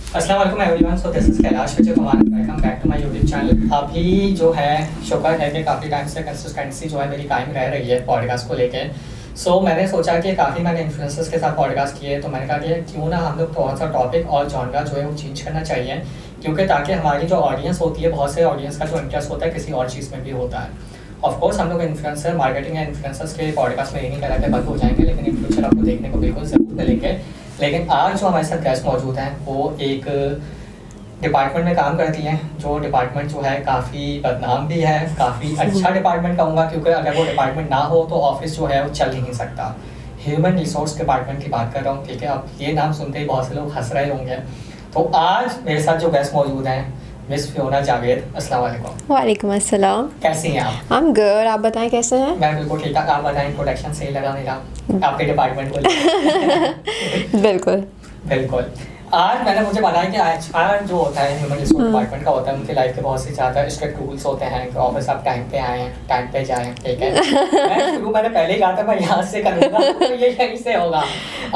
अस्सलाम वालेकुम everyone. So this is Kailash Vijay Kumar, welcome back to my YouTube channel. अभी जो है शुक्र है कि काफ़ी टाइम से कंसिस्टेंसी जो है मेरी कायम रह रही है पॉडकास्ट को लेके। सो मैंने सोचा कि काफ़ी मैंने इन्फ्लुएंसर्स के साथ पॉडकास्ट किए, तो मैंने कहा कि क्यों ना हम लोग थोड़ा सा टॉपिक और जॉनरा जो है वो चेंज करना चाहिए, क्योंकि ताकि हमारी जो ऑडियंस होती है, बहुत से ऑडियंस का जो इंटरेस्ट होता है किसी और चीज़ में भी होता है। ऑफकोर्स हम लोग इन्फ्लुएंसर मार्केटिंग या इन्फ्लुएंसर्स के पॉडकास्ट में ये नहीं कह रहा कि बंद हो जाएंगे, लेकिन इन फ्यूचर आपको देखने को बिल्कुल ज़रूर मिलेंगे। लेकिन आज जो हमारे साथ गेस्ट मौजूद हैं वो एक डिपार्टमेंट में काम करती हैं, जो डिपार्टमेंट जो है काफ़ी बदनाम भी है, काफ़ी अच्छा डिपार्टमेंट कहूँगा, क्योंकि अगर वो डिपार्टमेंट ना हो तो ऑफिस जो है वो चल ही नहीं सकता। ह्यूमन रिसोर्स डिपार्टमेंट की बात कर रहा हूँ, ठीक है। अब ये नाम सुनते ही बहुत से लोग हंस रहे होंगे। तो आज मेरे साथ जो गेस्ट मौजूद हैं, मिस फियोना जावेद, अस्सलाम वालेकुम। वालेकुम अस्सलाम। कैसी हैं आप? I'm good, आप बताएं कैसे हैं? मैं बिल्कुल ठीक ठाक। आप बताएं, प्रोडक्शन सही लगा मेरा आपके डिपार्टमेंट को लेकर? बिल्कुल बिल्कुल। आज मैंने मुझे बताया कि आज जो होता है ह्यूमन रिसोर्स डिपार्टमेंट का होता है, उनकी लाइफ के बहुत से ज़्यादा स्ट्रिक्ट रूल्स होते हैं कि ऑफिस आप टाइम पे आएँ, टाइम पे जाएँ, ठीक है। मैंने पहले ही कहा था मैं यहाँ से करूँगा, तो ये यहीं से होगा।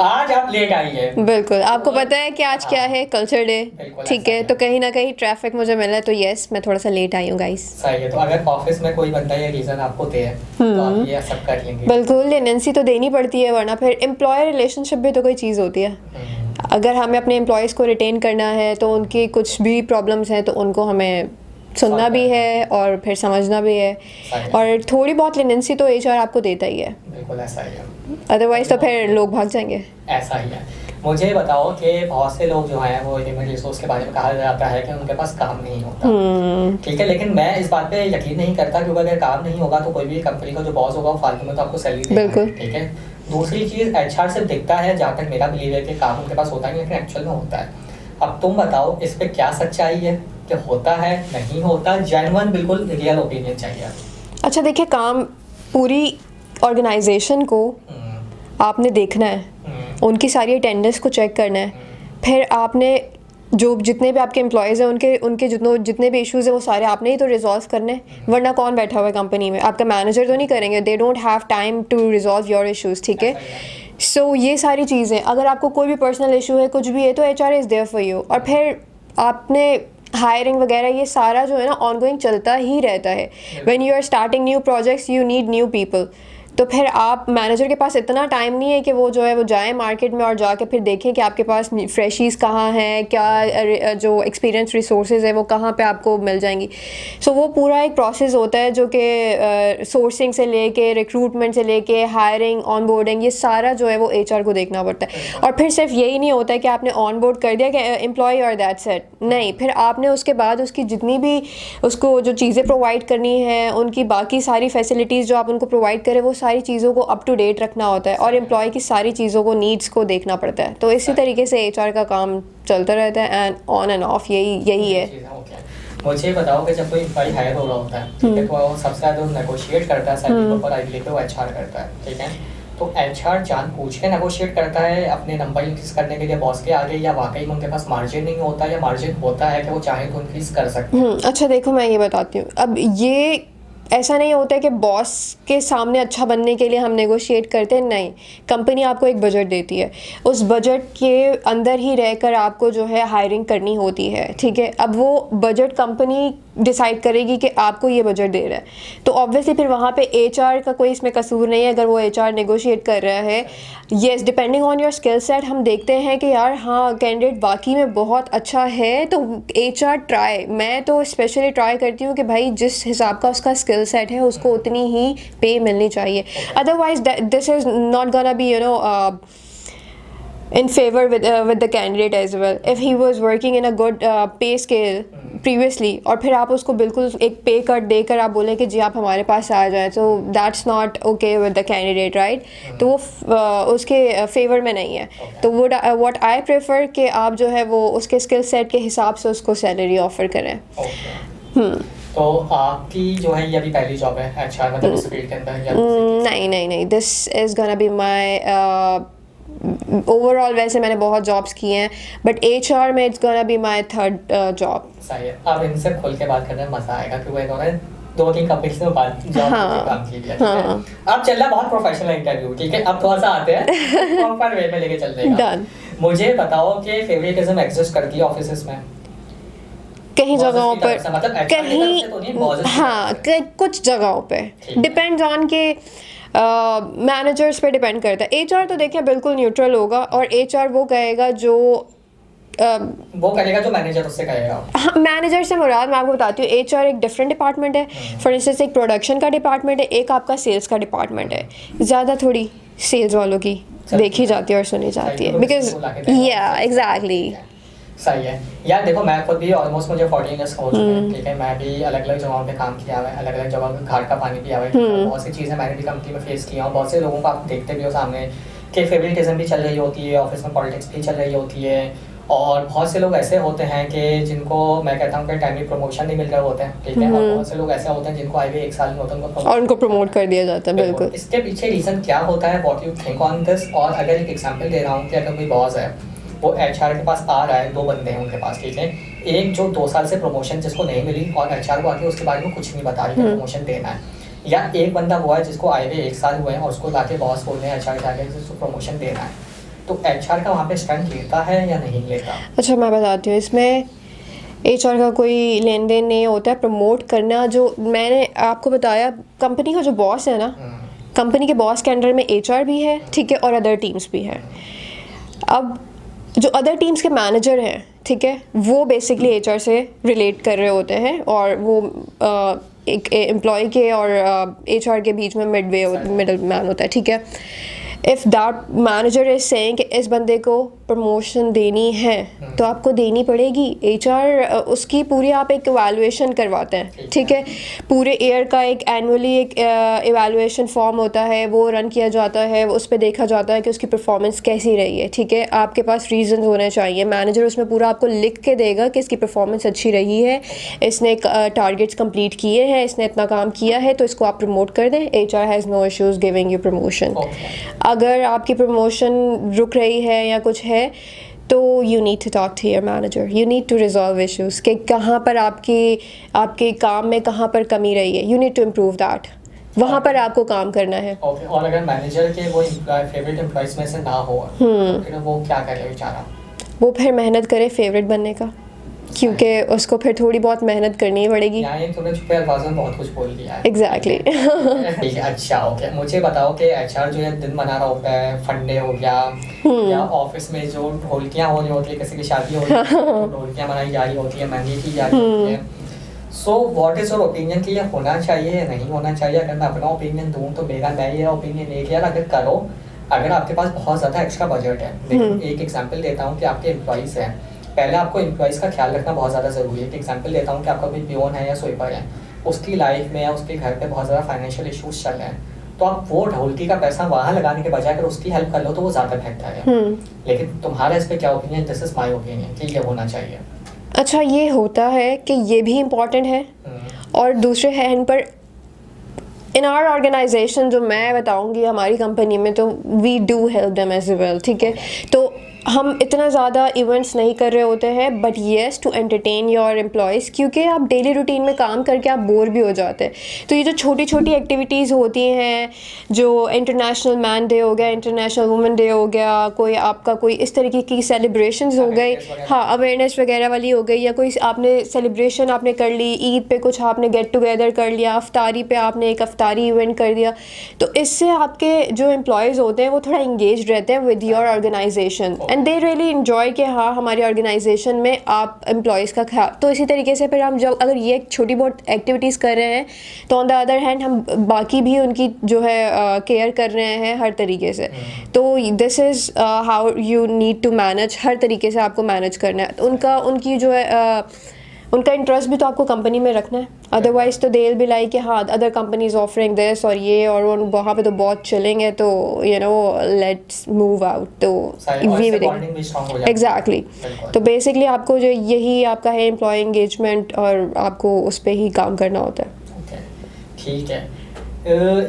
आज आप लेट आई है। बिल्कुल, आपको पता है कि आज क्या है? कल्चर डे, ठीक है। तो कहीं ना कहीं ट्रैफिक मुझे मिला है, तो यस मैं थोड़ा सा लेट आई हूँ गाइस। सही है। तो अगर ऑफिस में कोई बंदा ये रीज़न आपको दे तो आप ये एक्सेप्ट कर लेंगे? बिल्कुल, लेनेंसी तो देनी पड़ती है, वरना फिर एम्प्लॉयर रिलेशनशिप भी तो कोई चीज़ होती है। अगर हमें अपने एम्प्लॉयज़ को रिटेन करना है तो उनकी कुछ भी प्रॉब्लम्स हैं तो उनको हमें सुनना भी है और फिर समझना भी है, और थोड़ी बहुत लेनेंसी तो एचआर आपको देता ही है। बिल्कुल ऐसा ही है, अदरवाइज तो फिर लोग भाग जाएंगे। ऐसा ही है। मुझे बताओ कि बहुत से लोग जो हैं वो ह्यूमन रिसोर्स के बारे में कहा जाता है कि उनके पास काम नहीं होता, ठीक है। लेकिन मैं इस बात पे यकीन नहीं करता, क्योंकि अगर काम नहीं होगा तो कोई भी कंपनी का जो बॉस होगा वो फालतू में तो आपको सैलरी देगा, ठीक है। दूसरी चीज़, एचआर सिर्फ दिखता है, जहाँ तक मेरा बिलीव है कि काम उनके पास होता है, लेकिन एक्चुअल में होता है। अब तुम बताओ इस पे क्या सच्चाई है, कि होता है नहीं होता? जेन्युइन बिल्कुल रियल ओपिनियन चाहिए। अच्छा देखिए, काम पूरी ऑर्गेनाइजेशन को आपने देखना है, उनकी सारी अटेंडेंस को चेक करना है, फिर आपने जो जितने भी आपके एम्प्लॉयज़ हैं उनके जितने भी इश्यूज़ हैं वो सारे आपने ही तो रिजॉल्व करने, वरना कौन बैठा हुआ है कंपनी में? आपका मैनेजर तो नहीं करेंगे, they don't have time to resolve your issues, ठीक है। सो ये सारी चीज़ें, अगर आपको कोई भी पर्सनल इशू है, कुछ भी है, तो HR is there for you. और फिर आपने हायरिंग वगैरह ये सारा जो है ना ऑनगोइंग चलता ही रहता है। When you are starting new projects you need new people, तो फिर आप मैनेजर के पास इतना टाइम नहीं है कि वो जो है वो जाए मार्केट में और जाके फिर देखें कि आपके पास फ्रेशीज़ कहाँ हैं, क्या जो एक्सपीरियंस रिसोर्सेज है वो कहाँ पे आपको मिल जाएंगी। सो वो पूरा एक प्रोसेस होता है जो कि सोर्सिंग से लेके रिक्रूटमेंट से लेके हायरिंग, ऑनबोर्डिंग, ये सारा जो है वो एचआर को देखना पड़ता है। और फिर सिर्फ यही नहीं होता है कि आपने ऑनबोर्ड कर दिया कि एम्प्लॉय और दैट्स इट, नहीं, फिर आपने उसके बाद उसकी जितनी भी उसको जो चीज़ें प्रोवाइड करनी है, उनकी बाकी सारी फैसिलिटीज़ जो आप उनको प्रोवाइड करें, वो सारी चीज़ों को अप टू डेट रखना होता है, और एम्प्लॉय की सारी चीज़ों को, नीड्स को देखना पड़ता है। तो इसी तरीके से एचआर का काम चलता रहता है, एंड ऑन एंड ऑफ यही है। मुझे बताओ कि जब कोई एम्प्लॉय हायर हो रहा होता है, ठीक है, तो वो सबसे ज़्यादा नेगोशिएट करता है सैलरी के ऊपर, आई बिलीव वो एचआर करता है, ठीक है। तो एचआर जान पूछ के नेगोशिएट करता है अपने नंबर इंक्रीज करने के लिए बॉस के आगे, या वाकई में उनके पास मार्जिन नहीं होता, या मार्जिन होता है कि वो चाहे तो इंक्रीज कर सकते हैं? अच्छा देखो, मैं ये बताती हूँ। अब ये ऐसा नहीं होता है कि बॉस के सामने अच्छा बनने के लिए हम नेगोशिएट करते हैं, नहीं। कंपनी आपको एक बजट देती है, उस बजट के अंदर ही रहकर आपको जो है हायरिंग करनी होती है, ठीक है। अब वो बजट कंपनी डिसाइड करेगी कि आपको ये बजट दे रहा है, तो ऑब्वियसली फिर वहाँ पे एचआर का कोई इसमें कसूर नहीं है अगर वो एचआर नेगोशिएट कर रहा है। Yes, depending on your skill set, हम देखते हैं कि यार हाँ कैंडिडेट वाकई में बहुत अच्छा है, तो एचआर मैं तो स्पेशली ट्राई करती हूँ कि भाई जिस हिसाब का उसका स्किल सेट है उसको उतनी ही पे मिलनी चाहिए। Otherwise this is not gonna be in favor with the candidate as well. If he was working in a good pay scale previously, और फिर आप उसको बिल्कुल एक पे कट देकर आप बोलें कि जी आप हमारे पास आ जाएं, तो that's not okay with the candidate, right? तो वो उसके फेवर में नहीं है। तो what I prefer कि आप जो है वो उसके स्किल सेट के हिसाब से उसको सैलरी ऑफर करें। तो आपकी जो है ये अभी पहली जॉब है एचआर, मतलब इस फील्ड के अंदर, या नहीं, this is gonna be my overall, वैसे मैंने बहुत जॉब्स की हैं, बट एचआर में it's gonna be my third job. सही है। अब इनसे खुल के बात करने में मजा आएगा, क्योंकि इन्होंने 2-3 कंपनीज में काम किया, ठीक है। अब चल रहा बहुत प्रोफेशनल इंटरव्यू, ठीक है। अब थोड़ा सा आते हैं प्रॉपर वे में लेके चलते हैं। मुझे बताओ कि फेवरेटिज्म एग्जिस्ट करती है ऑफिसेस में? कहीं जगहों पर, मतलब कहीं हाँ कुछ जगहों पे डिपेंड्स ऑन के मैनेजर्स पे डिपेंड करता है। एचआर तो देखिए बिल्कुल न्यूट्रल होगा और एचआर वो कहेगा जो वो करेगा जो मैनेजर उससे कहेगा। हाँ, मैनेजर से मुराद मैं आपको बताती हूँ, एचआर एक डिफरेंट डिपार्टमेंट है। फॉर इंस्टेंस एक प्रोडक्शन का डिपार्टमेंट है, एक आपका सेल्स का डिपार्टमेंट है। ज़्यादा थोड़ी सेल्स वालों की देखी जाती है और सुनी जाती है, बिकॉज या एग्जैक्टली। सही है यार। देखो मैं खुद भी ऑलमोस्ट मुझे 14 ईयर्स हो चुके हैं, ठीक है। मैं भी अलग अलग जगहों पे काम किया हुआ है, अलग अलग जगहों पे घाट का पानी पिया हुआ है। बहुत सी चीज़ें मैंने भी कंपनी में फेस किया और बहुत से लोगों को आप देखते भी हो सामने कि फेवरेटिज्म भी चल रही होती है, ऑफिस में पॉलिटिक्स भी चल रही होती है। और बहुत से लोग ऐसे होते हैं कि जिनको मैं कहता हूँ कि टाइमली प्रमोशन नहीं मिल रहे होते हैं, ठीक है। और बहुत से लोग ऐसे होते हैं जिनको आए 1 साल में होता है और उनको प्रमोट कर दिया जाता है। बिल्कुल। इसके पीछे रीज़न क्या होता है, what you think on this? और अगर एक एग्जांपल दे रहा हूँ कि अगर कोई बॉस है, वो एचआर के पास आ रहा है, 2 बंदे हैं उनके पास, ठीक है। एक जो 2 साल से प्रमोशन जिसको नहीं मिली और एचआर को आके उसके बारे में कुछ नहीं बता रही है प्रमोशन देना है, या एक बंदा हुआ है जिसको आए हुए 1 साल हुए हैं और उसको लाके बॉस बोल रहे हैं एचआर के आगे जिसको प्रमोशन देना है, तो एचआर का वहाँ पे स्टैंड लेता है या नहीं लेता? अच्छा मैं बताती हूँ, इसमें एचआर का कोई लेन देन नहीं होता है। प्रमोट करना, जो मैंने आपको बताया, कंपनी का जो बॉस है ना, कंपनी के बॉस के अंडर में एचआर भी है, ठीक है, और अदर टीम्स भी है। अब जो अदर टीम्स के मैनेजर हैं, ठीक है, वो बेसिकली एचआर से रिलेट कर रहे होते हैं और वो एक एम्प्लॉय के और एचआर के बीच में मिडल मैन होता है, ठीक है। If that manager is saying कि इस बंदे को प्रमोशन देनी है तो आपको देनी पड़ेगी। एचआर उसकी पूरी आप एक इवैल्यूएशन करवाते हैं, ठीक है। पूरे ईयर का एक एनुअली एक इवैल्यूएशन फॉर्म होता है, वो रन किया जाता है, उस पर देखा जाता है कि उसकी परफॉर्मेंस कैसी रही है, ठीक है। आपके पास रीजन होने चाहिए। मैनेजर उसमें पूरा आपको लिख के देगा कि इसकी परफॉर्मेंस अच्छी रही है, इसने टारगेट्स कंप्लीट किए हैं, इसने इतना काम किया है, तो इसको आप प्रमोट कर दें। HR has no issues giving you promotion. अगर आपकी प्रमोशन रुक रही है या कुछ है तो you need to talk to your manager, you need to resolve issues कि कहाँ पर आपके काम में कहाँ पर कमी रही है, you need to improve that, वहाँ पर आपको काम करना है। ओके। और अगर मैनेजर के वो फेवरेट एम्प्लॉइज में से ना हो तो फिर वो क्या करे बेचारा? वो फिर मेहनत करे फेवरेट बनने का, क्योंकि उसको फिर थोड़ी बहुत मेहनत करनी ही पड़ेगी। यानी तुमने छुपे अल्फाज में बहुत कुछ बोल दिया है। एग्जैक्टली। ठीक है, अच्छा ओके। मुझे बताओ कि एचआर जो है दिन बना रहा होता है, फंडे हो गया या ऑफिस में जो ढोलकियाँ हो रही होती है, किसी की शादी हो रही है तो ढोलकियाँ मनाई जा रही होती है, मेहंदी की जा रही होती है। So what is your opinion कि ये होना चाहिए या नहीं होना चाहिए? अगर मैं अपना ओपिनियन दूँ तो मेरा ये ओपिनियन है कि यार अगर करो, अगर आपके पास बहुत ज़्यादा एक्स्ट्रा बजट है। लेकिन एक एग्जाम्पल देता हूँ कि आपके एम्प्लॉइज़ हैं, पहले आपको एम्प्लॉइज़ का ख्याल रखना बहुत ज़्यादा ज़रूरी है। एक एग्जांपल देता हूँ कि आपका कोई पियोन है या स्वीपर है, उसकी लाइफ में या उसके घर पे बहुत ज़्यादा फाइनेंशियल इश्यूज चल रहे हैं, तो आप वो ढोलकी का पैसा वहाँ लगाने के बजाय अगर उसकी हेल्प कर लो तो वो ज़्यादा बेहतर है। लेकिन तुम्हारा इस पर क्या opinion? This is my opinion कि ये होना चाहिए। अच्छा, ये होता है कि ये भी इम्पॉर्टेंट है और दूसरे हैंड पर इन आवर ऑर्गेनाइजेशन जो मैं बताऊंगी हमारी कंपनी में, तो we do help them as well, ठीक है। तो हम इतना ज़्यादा इवेंट्स नहीं कर रहे होते हैं, but yes to entertain your employees, क्योंकि आप डेली रूटीन में काम करके आप बोर भी हो जाते हैं। तो ये जो छोटी छोटी एक्टिविटीज़ होती हैं, जो इंटरनेशनल मैन डे हो गया, इंटरनेशनल वुमेन डे हो गया, कोई आपका कोई इस तरीके की सेलिब्रेशंस हो गई, हाँ अवेयरनेस वगैरह वाली हो गई, या कोई आपने सेलिब्रेशन आपने कर ली, ईद पे कुछ आपने गेट टुगेदर कर लिया, अफ्तारी पे आपने एक अफ्तारी इवेंट कर दिया, तो इससे आपके जो एम्प्लॉयज़ होते हैं वो थोड़ा इंगेज रहते हैं with your organisation and they really enjoy कि हाँ हमारी ऑर्गेनाइजेशन में आप एम्प्लॉयज़ का ख्याल। तो इसी तरीके से फिर हम जब अगर ये छोटी बहुत एक्टिविटीज़ कर रहे हैं तो ऑन द अदर हैंड हम बाकी भी उनकी जो है केयर कर रहे हैं हर तरीके से। तो this is how you need to manage, हर तरीके से आपको मैनेज करना है। तो उनकी जो है उनका इंटरेस्ट भी तो आपको कंपनी में रखना है, अदरवाइज तो दे विल बी लाइक कि हाँ अदर कंपनीज ऑफरिंग दिस और ये और वहाँ पे तो बहुत चिलिंग है, तो you know let's move out. तो एग्जैक्टली। तो बेसिकली आपको जो यही आपका है एम्प्लॉय एंगेजमेंट, और आपको उस पर ही काम करना होता है। ठीक है।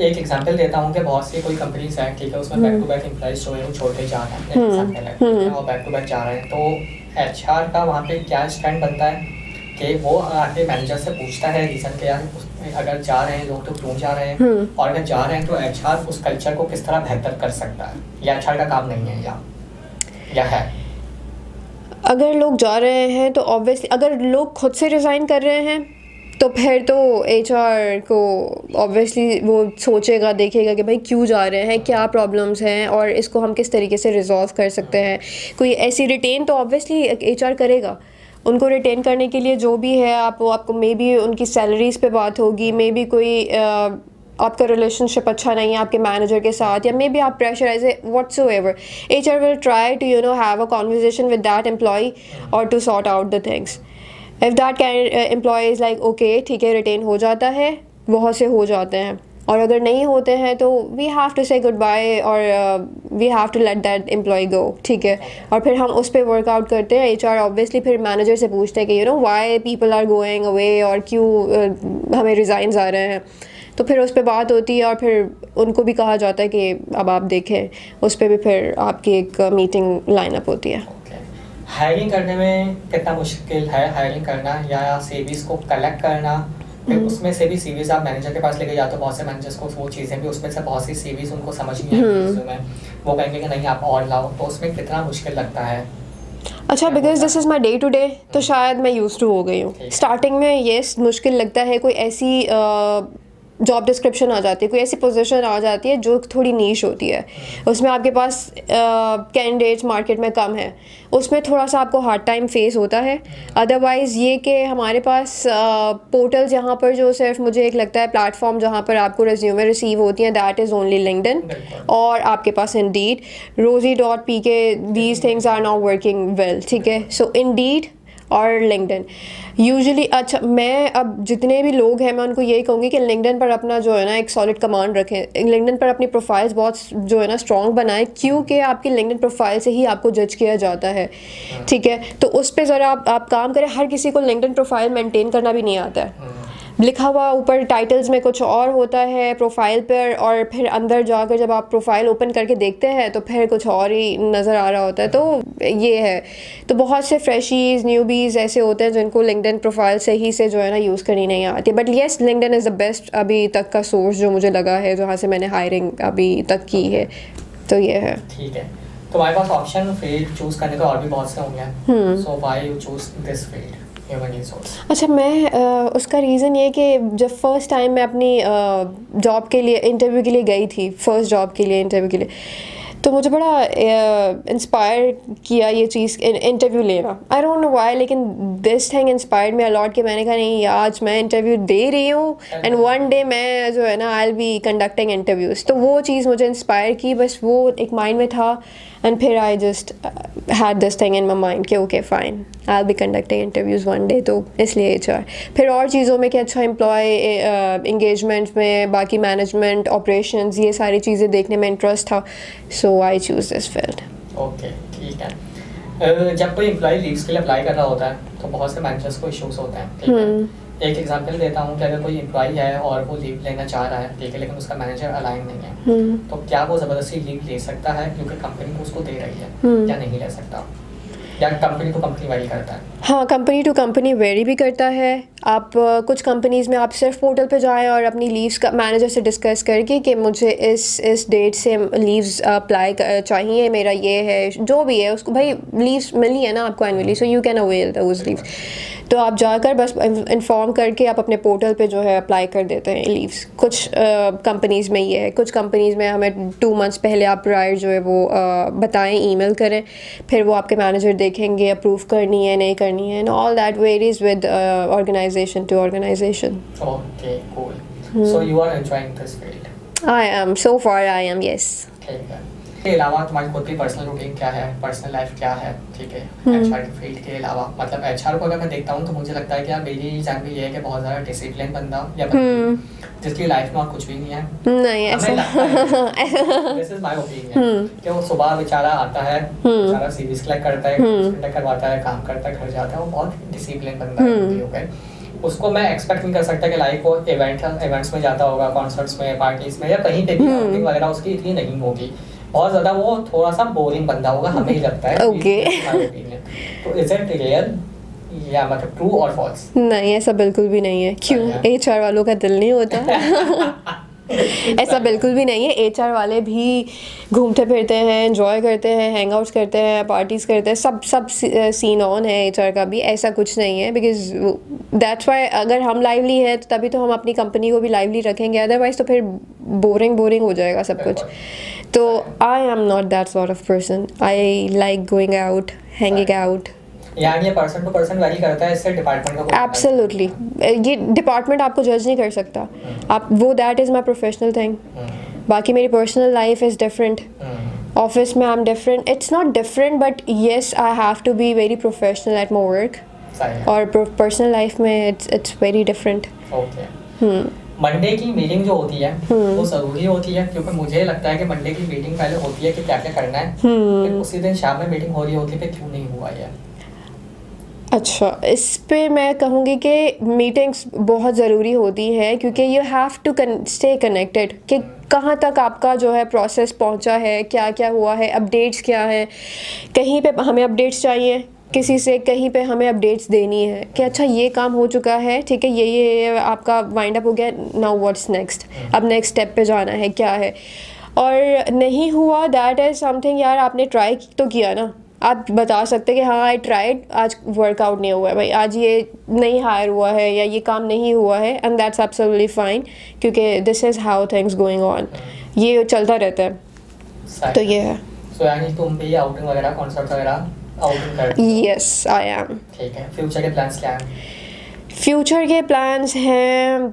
एक एग्जांपल देता हूँ कि बहुत सी कोई कंपनीज हैं, ठीक है, उसमें बैक टू बैक एम्प्लॉइज जो है वो छोड़ते जा रहे हैं, और बैक टू बैक जा रहे हैं, तो एचआर का वहाँ पे क्या स्टैंड बनता है कि वो आके मैनेजर से पूछता है रीज़न के यार अगर जा रहे हैं लोग तो क्यों जा रहे हैं, और अगर जा रहे हैं तो एचआर उस कल्चर को किस तरह बेहतर कर सकता है, या एचआर का काम नहीं है या है? अगर लोग जा रहे हैं तो ऑब्वियसली, अगर लोग खुद से रिज़ाइन कर रहे हैं तो फिर तो HR को ऑब्वियसली वो सोचेगा, देखेगा कि भाई क्यों जा रहे हैं, क्या प्रॉब्लम्स हैं और इसको हम किस तरीके से रिजॉल्व कर सकते हैं। कोई ऐसी रिटेन तो ऑब्वियसली HR करेगा। उनको रिटेन करने के लिए जो भी है आपको मे बी उनकी सैलरीज पे बात होगी, मे बी कोई आपका रिलेशनशिप अच्छा नहीं है आपके मैनेजर के साथ, या मे बी आप pressurise whatsoever, HR will try to have a conversation with that employee और to sort out the things. If that employee is like okay ठीक है, रिटेन हो जाता है, बहुत से हो जाते हैं, और अगर नहीं होते हैं तो we have to say good bye और we have to let that employee go, ठीक है। और फिर हम उस पर वर्कआउट करते हैं। HR ऑब्वियसली फिर मैनेजर से पूछते हैं कि why people are going away, और क्यों हमें रिज़ाइंस आ रहे हैं। तो फिर उस पर बात होती है और फिर उनको भी कहा जाता है कि अब आप देखें, उस पर भी फिर आपकी एक मीटिंग लाइनअप होती है। हायरिंग करने में कितना मुश्किल है हायरिंग करना, या सीवीज को कलेक्ट करना, फिर उसमें से भी सीवीज आप मैनेजर के पास लेके जाते हो, बहुत से मैनेजर्स को वो चीज़ें भी, उसमें से बहुत सी सीवीज उनको समझ नहीं आती में, वो कहेंगे कि नहीं आप और लाओ, तो उसमें कितना मुश्किल लगता है? अच्छा, because this is my day to day, तो शायद मैं यूज़ टू हो गई हूँ। स्टार्टिंग में येस मुश्किल लगता है, कोई ऐसी जॉब डिस्क्रिप्शन आ जाती है, कोई ऐसी पोजीशन आ जाती है जो थोड़ी नीश होती है, उसमें आपके पास कैंडिडेट्स मार्केट में कम है, उसमें थोड़ा सा आपको हार्ड टाइम फेस होता है। अदरवाइज़ ये कि हमारे पास पोर्टल्स यहाँ पर जो सिर्फ मुझे एक लगता है प्लेटफॉर्म जहाँ पर आपको रिज्यूमे रिसीव होती हैं, दैट इज़ ओनली लिंक्डइन, और आपके पास Indeed, rosie.pk, these things are not working well, ठीक है। सो इंडीड और लिंक्डइन यूजुअली। अच्छा, मैं अब जितने भी लोग हैं मैं उनको यही कहूँगी कि लिंक्डइन पर अपना जो है ना एक सॉलिड कमांड रखें, लिंक्डइन पर अपनी प्रोफाइल्स बहुत जो है ना स्ट्रॉन्ग बनाएं, क्योंकि आपकी लिंक्डइन प्रोफाइल से ही आपको जज किया जाता है, ठीक है। तो उस पर ज़रा आप काम करें। हर किसी को लिंक्डइन प्रोफाइल मेंटेन करना भी नहीं आता है, लिखा हुआ ऊपर टाइटल्स में कुछ और होता है प्रोफाइल पर, और फिर अंदर जाकर जब आप प्रोफाइल ओपन करके देखते हैं तो फिर कुछ और ही नज़र आ रहा होता है। तो ये है, तो बहुत से फ्रेशीज़ न्यूबीज़ ऐसे होते हैं जिनको लिंक्डइन प्रोफाइल से जो है ना यूज़ करनी नहीं आती। But yes, LinkedIn is the best अभी तक का सोर्स जो मुझे लगा है, जहाँ से मैंने हायरिंग अभी तक की है। तो ये है। ठीक है, तो हमारे पास ऑप्शन फील्ड चूज़ करने को और भी बहुत से होंगे, so why you choose this field? अच्छा, मैं उसका रीज़न ये कि जब फर्स्ट टाइम मैं अपनी जॉब के लिए इंटरव्यू के लिए गई थी, फर्स्ट जॉब के लिए इंटरव्यू के लिए, तो मुझे बड़ा इंस्पायर किया ये चीज़, इंटरव्यू लेना। आई डोंट नो व्हाई, लेकिन this thing inspired me a lot कि मैंने कहा नहीं, आज मैं इंटरव्यू दे रही हूँ एंड वन डे मैं जो है ना आई विल बी कंडक्टिंग इंटरव्यूज़। तो वो चीज़ मुझे इंस्पायर की, बस वो एक माइंड में था, एंड फिर I just had this thing in my mind कि okay fine, I will be conducting interviews one day. तो इसलिए HR। फिर और चीज़ों में कि अच्छा एम्प्लॉय इंगेजमेंट में, बाकी मैनेजमेंट, ऑपरेशंस, ये सारी चीज़ें देखने में इंटरेस्ट था, so I choose this field. Okay, ठीक है। जब कोई एम्प्लॉय लीव्स के लिए अप्लाई कर रहा होता है तो बहुत से मैनेजर्स को इश्यूज होते हैं, ठीक है। एक एग्जांपल देता हूँ कि अगर कोई एम्प्लॉय है और वो लीव लेना चाह रहा है, ठीक है, लेकिन उसका मैनेजर अलाइन नहीं है, तो क्या वो ज़बरदस्ती लीव ले सकता है क्योंकि कंपनी को उसको दे रही है, या नहीं ले सकता, या कंपनी टू कंपनी वेरी करता है? हाँ, कंपनी टू कंपनी वेरी भी करता है। आप कुछ कंपनीज़ में आप सिर्फ पोर्टल पे जाएं और अपनी लीव्स का मैनेजर से डिस्कस करके कि मुझे इस डेट से लीव्स अप्लाई चाहिए, मेरा ये है, जो भी है उसको, भाई लीव्स मिली है ना आपको annually, so you can avail those leaves. तो आप जाकर बस इन्फॉर्म करके आप अपने पोर्टल पे जो है अप्लाई कर देते हैं लीव्स। कुछ कंपनीज़ में ये है, कुछ कंपनीज़ में हमें 2 मंथ्स पहले आप प्रायर जो है वो बताएं, ईमेल करें, फिर वो आपके मैनेजर देखेंगे अप्रूव करनी है नहीं करनी है, and all that varies with organisation to organisation. Okay, cool. So you are enjoying this field? I am, so far I am, yes. ठीक है। के अलावा तुम्हारी खुद की पर्सनल रूटीन क्या है, पर्सनल लाइफ क्या है, ठीक है, HR फील्ड के अलावा? मतलब HR को अगर मैं देखता हूँ तो मुझे लगता है कि यार मेरी एग्जाम में ये है कि बहुत ज़्यादा डिसिप्लिन बंदा या जिसकी लाइफ में और कुछ भी नहीं है। नहीं, ऐसा दिस इज माय ओपिनियन कि वो सुबह बेचारा आता है, बेचारा सीवीज कलेक्ट करता है, कंडक्ट करवाता है, काम करता है, घर जाता है, वो बहुत डिसिप्लिन बंदा है। उसको मैं एक्सपेक्ट नहीं कर सकता कि लाइक वो इवेंट्स में जाता होगा, कॉन्सर्ट्स में, पार्टीज में, या कहीं पे भी आउटिंग वगैरह उसकी इतनी नहीं होगी, बहुत ज़्यादा वो थोड़ा सा बोरिंग बंदा होगा, हमें ही लगता है। ओके, तो इज इट रियल या मतलब ट्रू और फॉल्स? नहीं, ऐसा बिल्कुल भी नहीं है। क्यों? HR वालों का दिल नहीं होता? ऐसा बिल्कुल भी नहीं है। एचआर वाले भी घूमते फिरते हैं, एंजॉय करते हैं, हैंग आउट्स करते हैं, पार्टीज़ करते हैं, सब सीन ऑन है एचआर का भी, ऐसा कुछ नहीं है। बिकॉज दैट्स वाई अगर हम लाइवली हैं तो तभी तो हम अपनी कंपनी को भी लाइवली रखेंगे, अदरवाइज तो फिर बोरिंग हो जाएगा सब कुछ। तो I am not that sort of person. I like going out, hanging out. यानी ये पर्सन टू पर्सन वेरी करता है, इससे डिपार्टमेंट का एब्सोल्युटली, ये डिपार्टमेंट आपको जज नहीं कर सकता। आप वो that is my professional thing. बाकी मेरी personal life is different. Office में I am different, it's not different but yes I have to be very professional at my work, और पर्सनल लाइफ में it's very different. Okay. Monday की meeting जो होती है वो ज़रूरी होती है, क्योंकि मुझे लगता है कि मंडे की मीटिंग पहले होती है कि क्या क्या करना है, फिर उसी दिन शाम में मीटिंग हो रही होती है, फिर क्यों नहीं हुआ है? अच्छा, इस पे मैं कहूँगी कि मीटिंग्स बहुत ज़रूरी होती है, क्योंकि you have to stay connected कि कहाँ तक आपका जो है प्रोसेस पहुँचा है, क्या क्या हुआ है, अपडेट्स क्या है। कहीं पे हमें अपडेट्स चाहिए किसी से, कहीं पे हमें अपडेट्स देनी है कि अच्छा ये काम हो चुका है, ठीक है, ये आपका वाइंड अप हो गया, नाउ व्हाट्स नेक्स्ट, अब नेक्स्ट स्टेप पे जाना है, क्या है। और नहीं हुआ, दैट इज़ समथिंग, यार आपने ट्राई तो किया ना, आप बता सकते हैं कि हाँ आई ट्राइड, आज वर्कआउट नहीं हुआ है भाई, आज ये नहीं हायर हुआ है या ये काम नहीं हुआ है, एंड दैट्स एब्सोल्युटली फाइन, क्योंकि this is how things going on, ये चलता रहता है। तो ये है। सो यानी तुम भी आउटिंग वगैरह, कॉन्सर्ट वगैरह आउटिंग करती हो? Yes I am. ठीक है। फ्यूचर के प्लान्स क्या हैं? फ्यूचर के प्लान्स हैं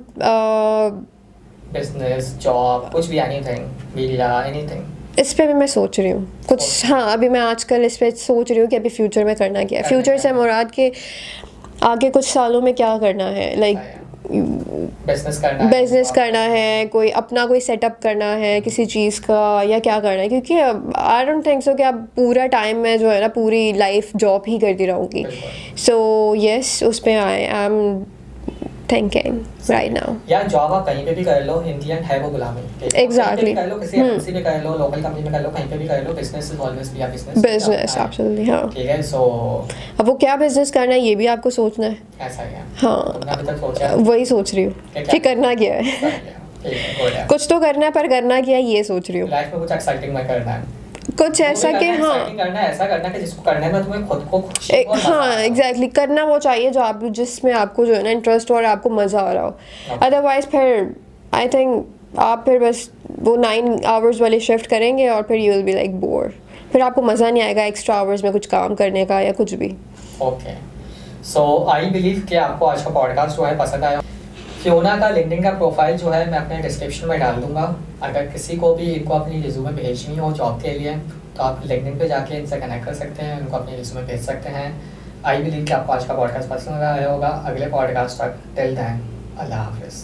बिजनेस, जॉब, कुछ भी, एनीथिंग, मीडिया, एनीथिंग? इस पे भी मैं सोच रही हूँ कुछ। हाँ, अभी मैं आजकल इस पे सोच रही हूँ कि अभी फ्यूचर में करना क्या है। फ्यूचर से मुराद के आगे कुछ सालों में क्या करना है, लाइक बिजनेस करना है, कोई अपना कोई सेटअप करना है किसी चीज़ का, या क्या करना है, क्योंकि आई डोंट थिंक सो कि अब पूरा टाइम मैं जो है ना पूरी लाइफ जॉब ही करती रहूँगी। सो यस, उस पर I am thinking right now. यार जॉब आप कहीं पे भी कर लो, इंडियन है वो गुलामी। एग्जैक्टली, कर लो, किसी एजेंसी में कर लो, लोकल कंपनी में कर लो, कहीं पे भी कर लो, business is always be a business. Business absolutely, हाँ। ठीक है। सो अब वो क्या बिजनेस करना है ये भी आपको सोचना है। ऐसा है। हाँ, तुमने अभी तक सोचा? वही सोच रही हूँ कि करना क्या है। कुछ तो करना है, पर करना क्या है ये सोच रही हूँ। लाइफ में कुछ एक्साइटिंग में करना है, कुछ ऐसा कि हाँ ऐसा करना कि जिसको करने में तुम्हें खुद को खुशी हो। हाँ एग्जैक्टली, करना वो चाहिए जो आप, जिसमें आपको जो है ना इंटरेस्ट हो और आपको मज़ा आ रहा हो। अदरवाइज फिर आई थिंक आप फिर बस वो 9 आवर्स वाली शिफ्ट करेंगे और फिर you will be like bore, फिर आपको मज़ा नहीं आएगा एक्स्ट्रा आवर्स में कुछ काम करने का या कुछ भी। ओके। सो आई बिलीव कि आपको आज का पॉडकास्ट जो है पसंद आया। फियोना का लिंक्डइन का प्रोफाइल जो है मैं अपने डिस्क्रिप्शन में डाल दूंगा। अगर किसी को भी इनको अपनी रिज्यूमे भेजनी हो जॉब के लिए तो आप लिंक्डइन पे जाके इनसे कनेक्ट कर सकते हैं, उनको अपनी रिज्यूमे भेज सकते हैं। आई बिलीव कि आपको आज का पॉडकास्ट पसंद आया होगा। अगले पॉडकास्ट तक, टिल देन, अल्लाह हाफिज़।